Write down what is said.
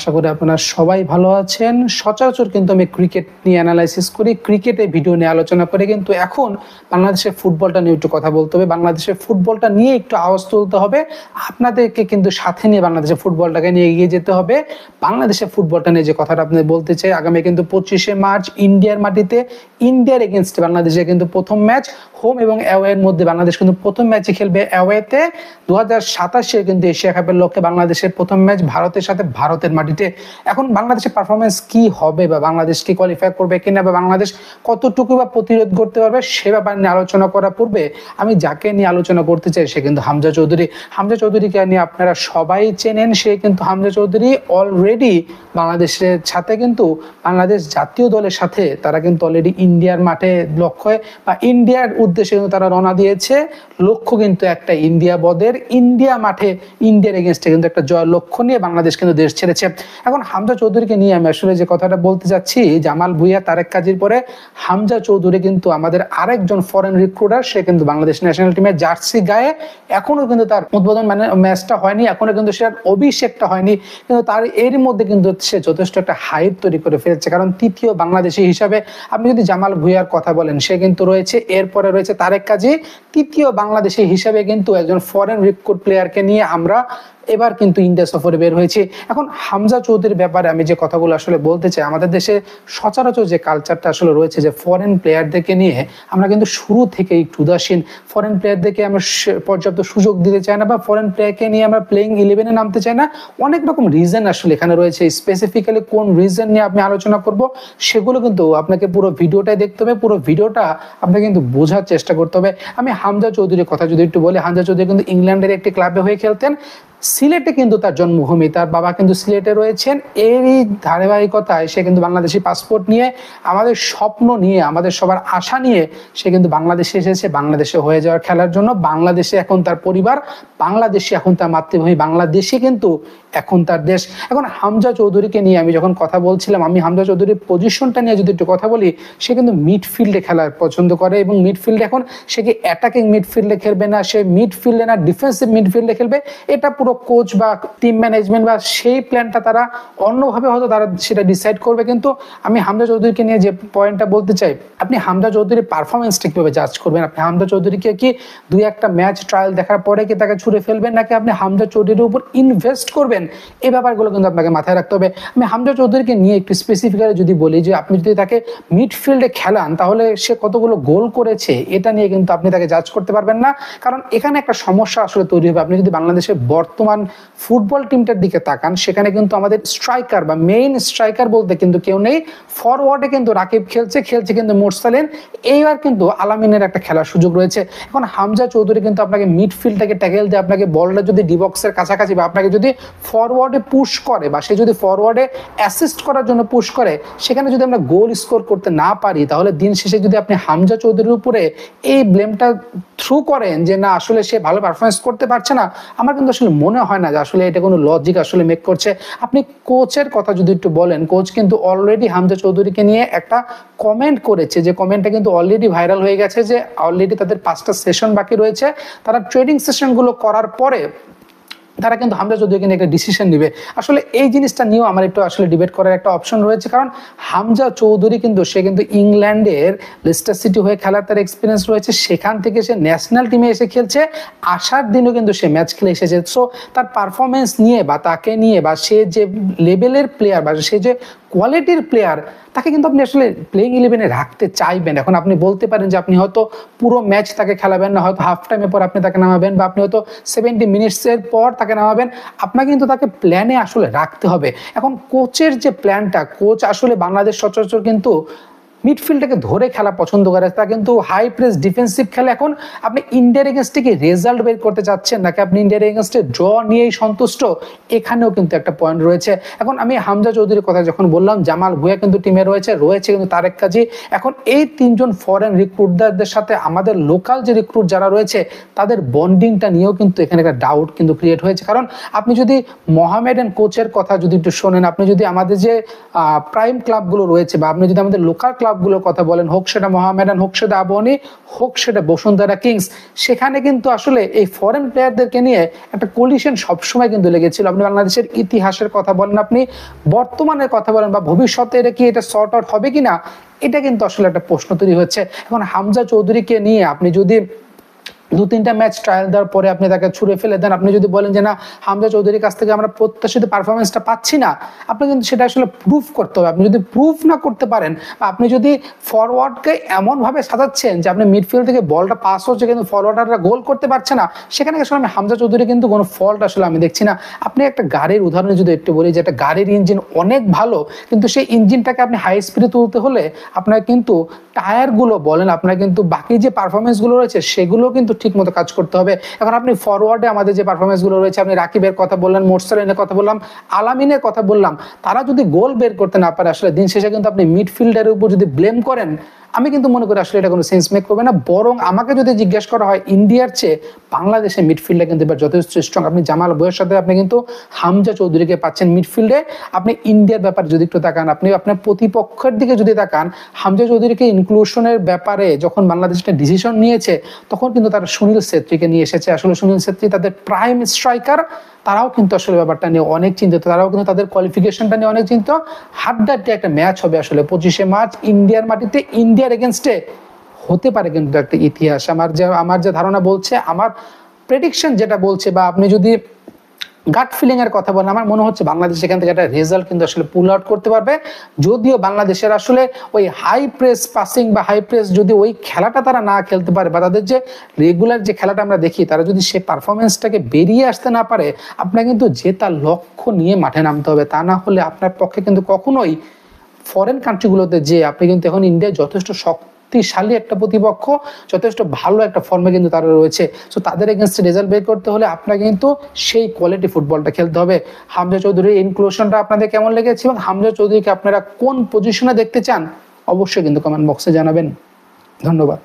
আশা করি আপনারা সবাই ভালো আছেন। সচরাচর কিন্তু আমি ক্রিকেট নিয়ে অ্যানালাইসিস করি, ক্রিকেটে ভিডিও নিয়ে আলোচনা করে, কিন্তু এখন বাংলাদেশের ফুটবলটা নিয়ে একটু কথা বলতে হবে, বাংলাদেশের ফুটবলটা নিয়ে একটু আওয়াজ তুলতে হবে। আপনাদেরকে কিন্তু সাথে নিয়ে বাংলাদেশের ফুটবলটাকে নিয়ে এগিয়ে যেতে হবে। বাংলাদেশের ফুটবলটা নিয়ে যে কথাটা আপনি বলতে চাই, আগামী কিন্তু 25শে মার্চ ইন্ডিয়ার মাটিতে ইন্ডিয়ার এগেনস্টে বাংলাদেশের কিন্তু প্রথম ম্যাচ, হোম এবং অ্যাওয়ের মধ্যে বাংলাদেশ কিন্তু প্রথম ম্যাচে খেলবে অ্যাওয়েতে। 2027-এ কিন্তু এশিয়া কাপের লক্ষ্যে বাংলাদেশের প্রথম ম্যাচ ভারতের সাথে, ভারতের মাটিতে। এখন বাংলাদেশের পারফরমেন্স কি হবে, বা বাংলাদেশ কি কোয়ালিফাই করবে কিনা, বা বাংলাদেশ কতটুকু বা প্রতিরোধ করতে পারবে, সে ব্যাপার নিয়ে আলোচনা করার পূর্বে আমি যাকে নিয়ে আলোচনা করতে চাই সে কিন্তু হামজা চৌধুরী। হামজা চৌধুরীকে নিয়ে আপনারা সবাই চেনেন। সে কিন্তু হামজা চৌধুরী অলরেডি বাংলাদেশের সাথে কিন্তু বাংলাদেশ জাতীয় দলের সাথে তারা কিন্তু অলরেডি ইন্ডিয়ার মাঠে লক্ষ্যে বা ইন্ডিয়ার উদ্দেশ্যে কিন্তু তারা রওনা দিয়েছে। লক্ষ্য কিন্তু একটা ইন্ডিয়া বদের, ইন্ডিয়া মাঠে ইন্ডিয়ার এগেনস্টে কিন্তু একটা জয় লক্ষ্য নিয়ে বাংলাদেশ কিন্তু দেশ ছেড়েছে। এখন হামজা চৌধুরীকে নিয়ে আমি আসলে যে কথাটা বলতে যাচ্ছি, জামাল ভুঁইয়া, তারেক কাজীর পরে হামজা চৌধুরী কিন্তু আমাদের আরেকজন ফরেন রিক্রুটার। সে কিন্তু বাংলাদেশ ন্যাশনাল টিমের জার্সি গায়ে, এখনো কিন্তু তার উদ্বোধন ম্যাচটা হয়নি, এখনো কিন্তু সে অভিষেকটা হয়নি, কিন্তু তার এর মধ্যে কিন্তু সে যথেষ্ট একটা হাইপ তৈরি করে ফেলেছে। কারণ তৃতীয় বাংলাদেশি হিসাবে আপনি যদি জামাল ভুঁইয়ার কথা বলেন, সে কিন্তু রয়েছে, এরপরে রয়েছে তারেক কাজী। তৃতীয় বাংলাদেশি হিসাবে কিন্তু একজন ফরেন রিক্রুট প্লেয়ারকে নিয়ে আমরা এবার কিন্তু ইন্ডিয়া সফরে বের হয়েছি। এখন হামজা চৌধুরীর ব্যাপারে আমি যে কথাগুলো আসলে বলতে চাই, আমাদের দেশে সচরাচর যে কালচারটা আসলে রয়েছে, যে ফরেন প্লেয়ারদেরকে নিয়ে আমরা কিন্তু শুরু থেকে একটু উদাসীন, ফরেন প্লেয়ারদেরকে আমরা পর্যাপ্ত সুযোগ দিতে চাই না, বা ফরেন প্লেয়ারকে নিয়ে আমরা প্লেইং 11-এ নামতে চাই না। অনেক রকম রিজন আসলে এখানে রয়েছে। স্পেসিফিক্যালি কোন রিজন নিয়ে আপনি আলোচনা করব, সেগুলো কিন্তু আপনাকে পুরো ভিডিওটাই দেখতে হবে, পুরো ভিডিওটা আপনাকে কিন্তু বোঝার চেষ্টা করতে হবে। আমি হামজা চৌধুরীর কথা যদি একটু বলি, হামজা চৌধুরী কিন্তু ইংল্যান্ডের একটি ক্লাবে হয়ে খেলতেন। সিলেটে কিন্তু তার জন্মভূমি, তার বাবা কিন্তু সিলেটে রয়েছেন। এরই ধারাবাহিকতায় সে কিন্তু বাংলাদেশি পাসপোর্ট নিয়ে, আমাদের স্বপ্ন নিয়ে, আমাদের সবার আশা নিয়ে সে কিন্তু বাংলাদেশে এসেছে, বাংলাদেশে হয়ে যাওয়ার খেলার জন্য। বাংলাদেশে এখন তার পরিবার, বাংলাদেশে এখন তার মাতৃভূমি, বাংলাদেশে কিন্তু এখন তার দেশ। এখন হামজা চৌধুরীকে নিয়ে আমি যখন কথা বলছিলাম, আমি হামজা চৌধুরীর পজিশনটা নিয়ে যদি একটু কথা বলি, সে কিন্তু মিডফিল্ডে খেলার পছন্দ করে, এবং মিডফিল্ডে এখন সে কি অ্যাটাকিং মিডফিল্ডে খেলবে না, সে মিডফিল্ডে না ডিফেন্সিভ মিডফিল্ডে খেলবে, এটা পুরো কোচ বা টিম ম্যানেজমেন্ট বা সেই প্ল্যানটা তারা অন্যভাবে হয়তো তারা সেটা ডিসাইড করবে। কিন্তু আমি হামজা চৌধুরীকে নিয়ে যে পয়েন্টটা বলতে চাই, আপনি হামজা চৌধুরীর পারফরমেন্সটা কিভাবে জাজ করবেন? আপনি হামজা চৌধুরীকে কি দুই একটা ম্যাচ ট্রায়াল দেখার পরে কি তাকে ছুড়ে ফেলবেন, নাকি আপনি হামজা চৌধুরীর উপর ইনভেস্ট করবেন? এই ব্যাপারগুলো কিন্তু আপনাকে মাথায় রাখতে হবে। আমি হামজা চৌধুরীকে নিয়ে একটু স্পেসিফিক্যালি যদি বলি, যে আপনি যদি তাকে মিডফিল্ডে খেলান তাহলে সে কতগুলো গোল করেছে এটা নিয়ে কিন্তু আপনি তাকে জাজ করতে পারবেন না। কারণ এখানে একটা সমস্যা আসলে তৈরি হবে। আপনি যদি বাংলাদেশের বর্তমান ফুটবল টিমটার দিকে তাকান, সেখানে কিন্তু আমাদের স্ট্রাইকার বা মেইন স্ট্রাইকার বলতে কিন্তু কেউ নেই। ফরওয়ার্ডে কিন্তু রাকিব খেলছে কিন্তু মোরসালিন। এইবার কিন্তু আলামিনের একটা খেলার সুযোগ রয়েছে। এখন হামজা চৌধুরী কিন্তু আপনাকে মিডফিল্ডটাকে ট্যাকেল দিয়ে, আপনাকে বলটা যদি ডিবক্সের কাছাকাছি বা আপনাকে যদি ফরওয়ার্ডে পুশ করে, বা সে যদি ফরওয়ার্ডে অ্যাসিস্ট করার জন্য পুশ করে, সেখানে যদি আমরা গোল স্কোর করতে না পারি, তাহলে দিন শেষে যদি আপনি হামজা চৌধুরীর উপরে এই ব্লেমটা থ্রু করেন যে না আসলে সে ভালো পারফরমেন্স করতে পারছে না, আমার কিন্তু আসলে মনে হয় না যে আসলে এটা কোনো লজিক আসলে মেক করছে। আপনি কোচের কথা যদি একটু বলেন, কোচ কিন্তু অলরেডি হামজা চৌধুরীকে নিয়ে একটা কমেন্ট করেছে, যে কমেন্টটা কিন্তু অলরেডি ভাইরাল হয়ে গেছে, যে অলরেডি তাদের 5টা সেশন বাকি রয়েছে। তারা ট্রেনিং সেশনগুলো করার পরে তারা কিন্তু হামজা চৌধুরীকে নিয়ে একটা ডিসিশন নেবে। আসলে এই জিনিসটা নিয়েও আমার একটু আসলে ডিবেট করার একটা অপশন রয়েছে। কারণ হামজা চৌধুরী কিন্তু সে কিন্তু ইংল্যান্ডের লেস্টার সিটি হয়ে খেলার তার এক্সপিরিয়েন্স রয়েছে, সেখান থেকে সে ন্যাশনাল টিমে এসে খেলছে, আসার দিনও কিন্তু সে ম্যাচ খেলে এসেছে। সো তার পারফরমেন্স নিয়ে বা তাকে নিয়ে বা সে যে লেভেলের প্লেয়ার বা সে যে কোয়ালিটির প্লেয়ার, তাকে কিন্তু আপনি আসলে প্লেইং 11-এ রাখতে চাইবেন। এখন আপনি বলতে পারেন যে আপনি হয়তো পুরো ম্যাচ তাকে খেলাবেন না, হয়তো হাফ টাইমের পর আপনি তাকে নামাবেন, বা আপনি হয়তো 70 মিনিটসের পর তাকে নামাবেন। আপনাকে কিন্তু তাকে প্ল্যানে আসলে রাখতে হবে। এখন কোচের যে প্ল্যানটা, কোচ আসলে বাংলাদেশ সচরাচর কিন্তু মিডফিল্ডটাকে ধরে খেলা পছন্দ করে, তা কিন্তু হাই প্রেস ডিফেন্সিভ খেলে। এখন আপনি ইন্ডিয়ার এগেনস্টে কি রেজাল্ট বের করতে চাচ্ছেন, নাকি আপনি ইন্ডিয়ার এগেনস্টে ড্র নিয়েই সন্তুষ্ট? এখানেও কিন্তু একটা পয়েন্ট রয়েছে। এখন আমি হামজা চৌধুরীর কথা যখন বললাম, জামাল ভুঁইয়া কিন্তু টিমে রয়েছে কিন্তু তারেক কাজী। এখন এই তিনজন ফরেন রিক্রুটদের সাথে আমাদের লোকাল যে রিক্রুট যারা রয়েছে, তাদের বন্ডিংটা নিয়েও কিন্তু এখানে একটা ডাউট কিন্তু ক্রিয়েট হয়েছে। কারণ আপনি যদি মোহামেডান কোচের কথা যদি একটু শোনেন, আপনি যদি আমাদের যে প্রাইম ক্লাবগুলো রয়েছে, বা আপনি যদি আমাদের লোকাল ক্লাব ক্লাবগুলোর কথা বলেন, হোক সেটা মোহামেডান, হোক সেটা আবাহনী, হোক সেটা বসুন্ধরা কিংস, সেখানে কিন্তু আসলে এই ফরেন প্লেয়ারদেরকে নিয়ে একটা কোলিশন সবসময় কিন্তু লেগেছিল। আপনি বাংলাদেশের ইতিহাসের কথা বলেন, আপনি বর্তমানের কথা বলেন, বা ভবিষ্যতে এটা কি এটা সর্ট আউট হবে কিনা, এটা কিন্তু আসলে একটা প্রশ্ন তৈরি হচ্ছে। এখন হামজা চৌধুরীকে নিয়ে আপনি যদি 2-3টা ম্যাচ ট্রায়াল দেওয়ার পরে আপনি তাকে ছুড়ে ফেলে দেন, আপনি যদি বলেন যে না, হামজা চৌধুরীর কাছ থেকে আমরা প্রত্যাশিত পারফরমেন্সটা পাচ্ছি না, আপনি কিন্তু সেটা আসলে প্রুফ করতে হবে। আপনি যদি প্রুফ না করতে পারেন, বা আপনি যদি ফরওয়ার্ডকে এমনভাবে সাজাচ্ছেন যে আপনি মিডফিল্ড থেকে বলটা পাস হচ্ছে কিন্তু ফরওয়ার্ডাররা গোল করতে পারছে না, সেখানে আসলে আমি হামজা চৌধুরী কিন্তু কোনো ফল্ট আসলে আমি দেখছি না। আপনি একটা গাড়ির উদাহরণ যদি একটু বলি, যে একটা গাড়ির ইঞ্জিন অনেক ভালো, কিন্তু সেই ইঞ্জিনটাকে আপনি হাই স্পিডে তুলতে হলে আপনার কিন্তু টায়ারগুলো বলেন, আপনার কিন্তু বাকি যে পারফরমেন্সগুলো রয়েছে সেগুলো কিন্তু ঠিক মতো কাজ করতে হবে। এখন আপনি ফরওয়ার্ডে আমাদের যে পারফরমেন্সগুলো রয়েছে, আপনি রাকিবের কথা বললেন, মোরসালিনের কথা বললাম, আলামিনের কথা বললাম, তারা যদি গোল বের করতে না পারে, আসলে দিন শেষে কিন্তু আপনি মিডফিল্ডারের উপর যদি ব্লেম করেন, আমি কিন্তু মনে করি আসলে এটা কোনো সেন্স মেক করবে না। বরং আমাকে যদি জিজ্ঞেস করা হয়, ইন্ডিয়ার চেয়ে বাংলাদেশের মিডফিল্ডে কিন্তু এবার যথেষ্ট স্ট্রং। আপনি জামাল বইয়ের সাথে আপনি কিন্তু হামজা চৌধুরীকে পাচ্ছেন মিডফিল্ডে। আপনি ইন্ডিয়ার ব্যাপারে যদি একটু তাকান, আপনি আপনার প্রতিপক্ষের দিকে যদি তাকান, হামজা চৌধুরীকে ইনক্লুশনের ব্যাপারে যখন বাংলাদেশ একটা ডিসিশন নিয়েছে, তখন কিন্তু তারা সুনীল ছেত্রীকে নিয়ে এসেছে। আসলে সুনীল ছেত্রী তাদের প্রাইম স্ট্রাইকার, তারাও কিন্তু আসলে ব্যাপারটা নিয়ে অনেক চিন্তিত, তারাও কিন্তু তাদের কোয়ালিফিকেশনটা নিয়ে অনেক চিন্তিত। হাড্ডাহাড্ডি একটা ম্যাচ হবে আসলে 25শে মার্চ ইন্ডিয়ার মাটিতে, ইন্ডিয়ার এগেনস্টে। হতে পারে কিন্তু একটা ইতিহাস। আমার যে ধারণা বলছে, আমার প্রেডিকশন যেটা বলছে, বা আপনি যদি গাট ফিলিং এর কথা বলেন, আমার মনে হচ্ছে বাংলাদেশ এখান থেকে একটা রেজাল্ট কিন্তু আসলে পুল আউট করতে পারবে। যদিও বাংলাদেশের আসলে ওই হাই প্রেস পাসিং বা হাই প্রেস যদি ওই খেলাটা তারা না খেলতে পারে, বা তাদের যে রেগুলার যে খেলাটা আমরা দেখি, তারা যদি সে পারফরমেন্সটাকে বেরিয়ে আসতে না পারে, আপনার কিন্তু জেতার লক্ষ্য নিয়ে মাঠে নামতে হবে। তা না হলে আপনার পক্ষে কিন্তু কখনোই ফরেন কান্ট্রিগুলোতে যে আপনি কিন্তু এখন ইন্ডিয়ায় যথেষ্ট শক্তিশালী একটা প্রতিপক্ষ, যথেষ্ট ভালো একটা ফর্মে কিন্তু তারা রয়েছে। সো তাদের এগেনস্টে রেজাল্ট বের করতে হলে আপনাকে কিন্তু সেই কোয়ালিটি ফুটবলটা খেলতে হবে। হামজা চৌধুরীর ইনক্লুশনটা আপনাদের কেমন লেগেছে, এবং হামজা চৌধুরীকে আপনারা কোন পজিশনে দেখতে চান, অবশ্যই কিন্তু কমেন্ট বক্সে জানাবেন। ধন্যবাদ।